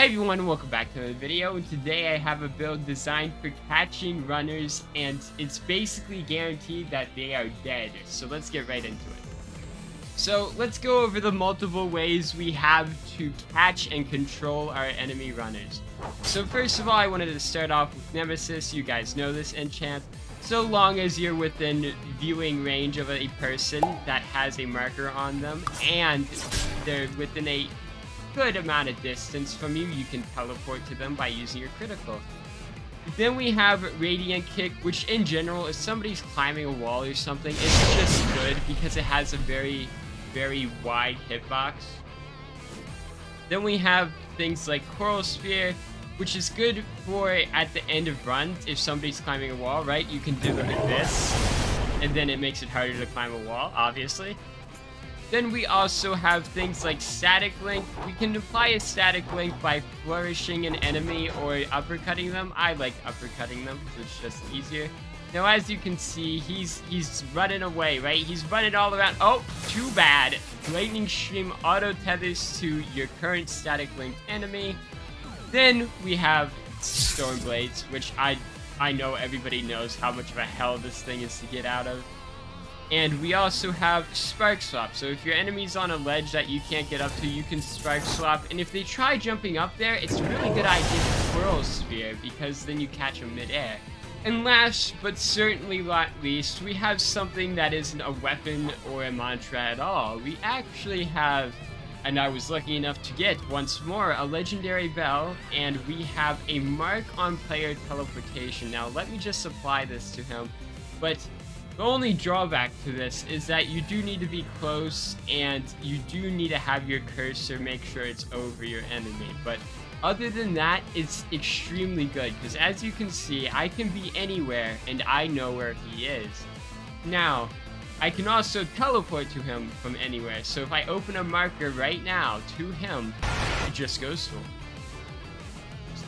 Hey everyone, and welcome back to another video. And today I have a build designed for catching runners, and it's basically guaranteed that they are dead. So let's get right into it. So let's go over the multiple ways we have to catch and control our enemy runners. So first of all, I wanted to start off with Nemesis. You guys know this enchant. So long as you're within viewing range of a person that has a marker on them, and they're within a good amount of distance from you, you can teleport to them by using your critical. Then we have Radiant Kick, which in general, if somebody's climbing a wall or something, it's just good because it has a very, very wide hitbox. Then we have things like Coral Spear, which is good for at the end of runs. If somebody's climbing a wall, right, you can do it like this, and then it makes it harder to climb a wall, obviously. Then we also have things like Static Link. We can apply a Static Link by flourishing an enemy or uppercutting them. I like uppercutting them, so it's just easier. Now, as you can see, he's running away, right? He's running all around. Oh, too bad. Lightning Stream auto tethers to your current Static Link enemy. Then we have Storm Blades, which I know everybody knows how much of a hell this thing is to get out of. And we also have Spark Swap. So if your enemy's on a ledge that you can't get up to, you can Spark Swap. And if they try jumping up there, it's a really good idea to Coral Spear, because then you catch them mid-air. And last, but certainly not least, we have something that isn't a weapon or a mantra at all. We actually have, and I was lucky enough to get, once more, a Legendary Bell, and we have a Mark on Player Teleportation. Now, let me just apply this to him. But the only drawback to this is that you do need to be close, and you do need to have your cursor make sure it's over your enemy. But other than that, it's extremely good, because as you can see, I can be anywhere and I know where he is. Now, I can also teleport to him from anywhere, so if I open a marker right now to him, it just goes to him.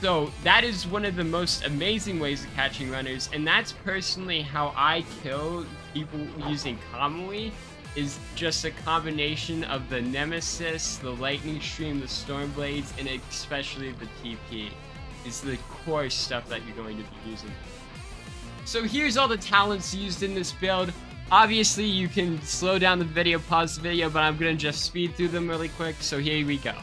So that is one of the most amazing ways of catching runners, and that's personally how I kill people using commonly, is just a combination of the Nemesis, the Lightning Stream, the Storm Blades, and especially the TP. Is the core stuff that you're going to be using. So here's all the talents used in this build. Obviously you can slow down the video, pause the video, but I'm going to just speed through them really quick, so here we go.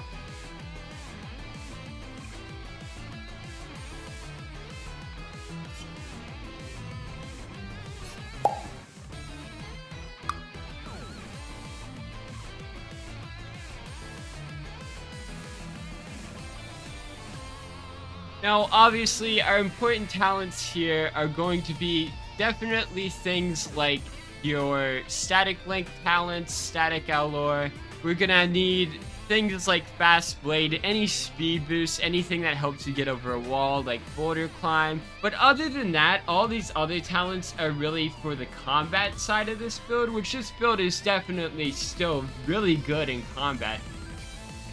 Now, obviously, our important talents here are going to be definitely things like your Static Link talents, Static Allure. We're gonna need things like Fast Blade, any speed boost, anything that helps you get over a wall, like Boulder Climb. But other than that, all these other talents are really for the combat side of this build, which this build is definitely still really good in combat.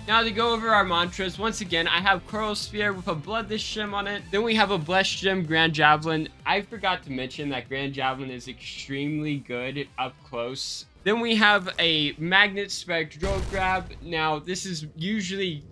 Now to go over our mantras, once again, I have Coral Spear with a Bloodless Gem on it. Then we have a Blessed Gem, Grand Javelin. I forgot to mention that Grand Javelin is extremely good up close. Then we have a Magnet Spectral Grab. Now this is usually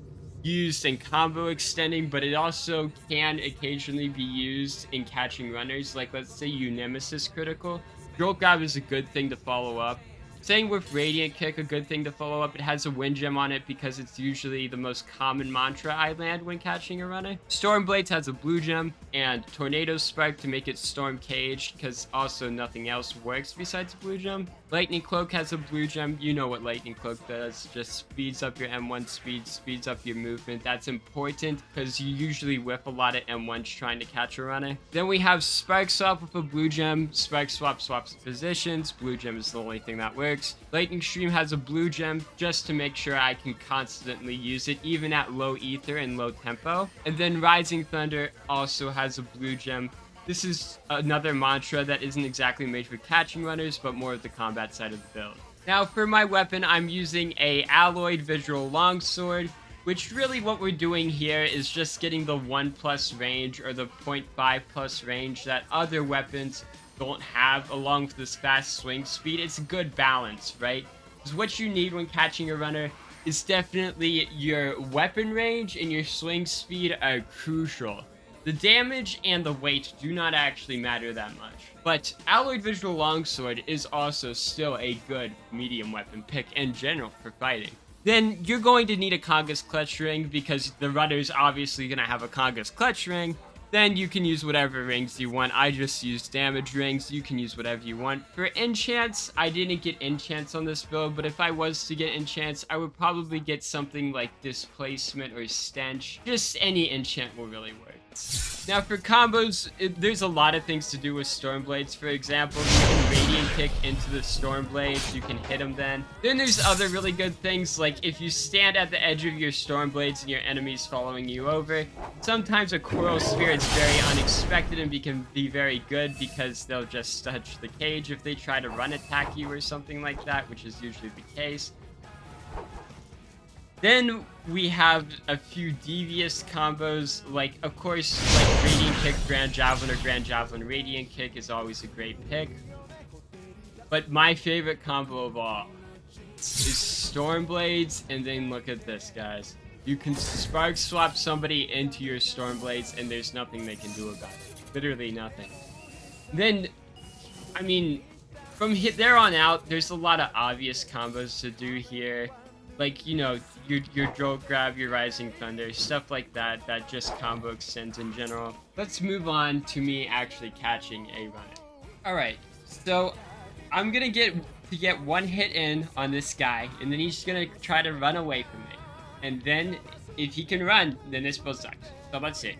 used in combo extending, but it also can occasionally be used in catching runners. Like let's say you Nemesis critical. Jolt Grab is a good thing to follow up. Same with Radiant Kick, a good thing to follow up. It has a Wind Gem on it because it's usually the most common mantra I land when catching a runner. Storm Blades has a Blue Gem, and Tornado Spark to make it Storm Caged, because also nothing else works besides Blue Gem. Lightning Cloak has a Blue Gem. You know what Lightning Cloak does. Just speeds up your M1 speed, speeds up your movement. That's important because you usually whiff a lot of M1s trying to catch a runner. Then we have Spark Swap with a Blue Gem. Spark Swap swaps positions. Blue Gem is the only thing that works. Lightning Stream has a Blue Gem just to make sure I can constantly use it, even at low ether and low tempo. And then Rising Thunder also has a Blue Gem. This is another mantra that isn't exactly made for catching runners, but more of the combat side of the build. Now for my weapon, I'm using a Alloyed Visual Longsword, which really what we're doing here is just getting the 1+ range or the 0.5+ range that other weapons don't have, along with this fast swing speed. It's a good balance, right? Because what you need when catching a runner is definitely your weapon range and your swing speed are crucial. The damage and the weight do not actually matter that much. But Alloyed Visual Longsword is also still a good medium weapon pick in general for fighting. Then you're going to need a Congus Clutch Ring because the runner's obviously going to have a Congus Clutch Ring. Then you can use whatever rings you want. I just used damage rings. You can use whatever you want. For enchants, I didn't get enchants on this build, but if I was to get enchants, I would probably get something like Displacement or Stench. Just any enchant will really work. Now for combos, there's a lot of things to do with Stormblades. For example, you can Radiant Kick into the Stormblades, you can hit them then. Then there's other really good things, like if you stand at the edge of your Stormblades and your enemy's following you over, sometimes a Coral Sphere is very unexpected and can be very good because they'll just touch the cage if they try to run attack you or something like that, which is usually the case. Then we have a few devious combos, like, of course, like Radiant Kick, Grand Javelin, or Grand Javelin, Radiant Kick is always a great pick. But my favorite combo of all is Stormblades, and then look at this, guys. You can Spark Swap somebody into your Stormblades, and there's nothing they can do about it. Literally nothing. Then, I mean, from there on out, there's a lot of obvious combos to do here. Like, you know, your Jolt Grab, your Rising Thunder, stuff like that, that just combo extends in general. Let's move on to me actually catching a runner. Alright, so I'm gonna get one hit in on this guy, and then he's gonna try to run away from me. And then, if he can run, then this build sucks. So let's see.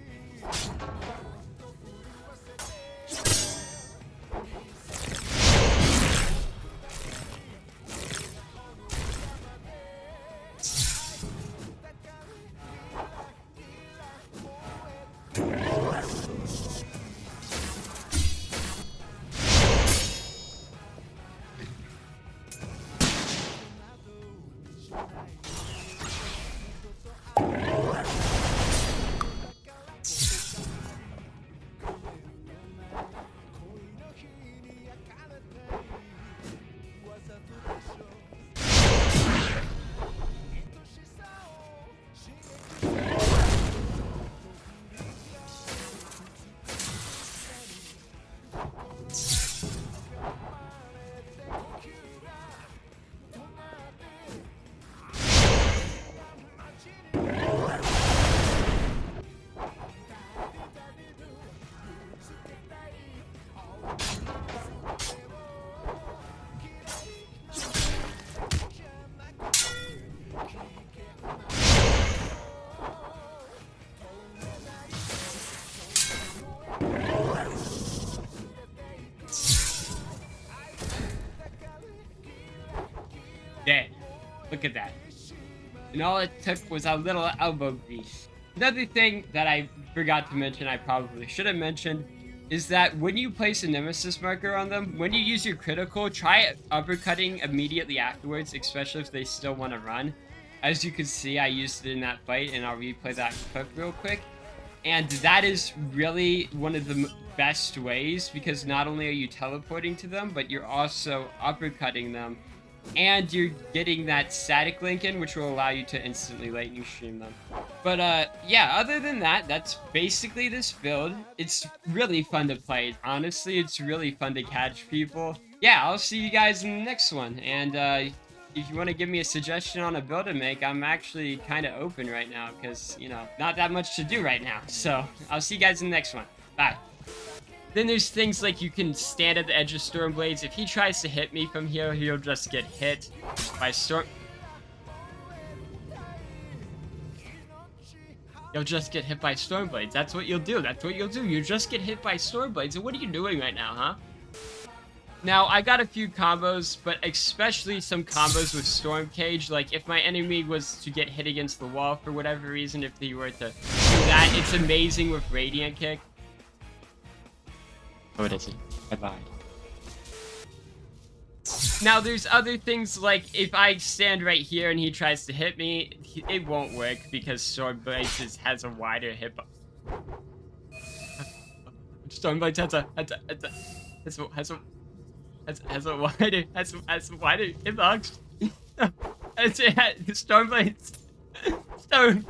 Dead. Look at that. And all it took was a little elbow grease. Another thing that I forgot to mention, I probably should have mentioned, is that when you place a Nemesis marker on them, when you use your critical, try uppercutting immediately afterwards, especially if they still want to run. As you can see, I used it in that fight, and I'll replay that clip real quick. And that is really one of the best ways, because not only are you teleporting to them, but you're also uppercutting them. And you're getting that static link in, which will allow you to instantly lightning stream them. But yeah, other than that, that's basically this build. It's really fun to play. Honestly, it's really fun to catch people. Yeah, I'll see you guys in the next one. And if you want to give me a suggestion on a build to make, I'm actually kind of open right now because, you know, not that much to do right now. So I'll see you guys in the next one. Bye. Then there's things like you can stand at the edge of Stormblades. If he tries to hit me from here, he'll just get hit by You'll just get hit by Stormblades. That's what you'll do. That's what you'll do. You just get hit by Stormblades. And what are you doing right now, huh? Now, I got a few combos, but especially some combos with Storm Cage. Like, if my enemy was to get hit against the wall for whatever reason, if they were to do that, it's amazing with Radiant Kick. What is it? Bye-bye. Now, there's other things like if I stand right here and he tries to hit me, it won't work because Stormblades has a wider hitbox. Stormblades has a wider hitbox. It's Stormblades. Storm.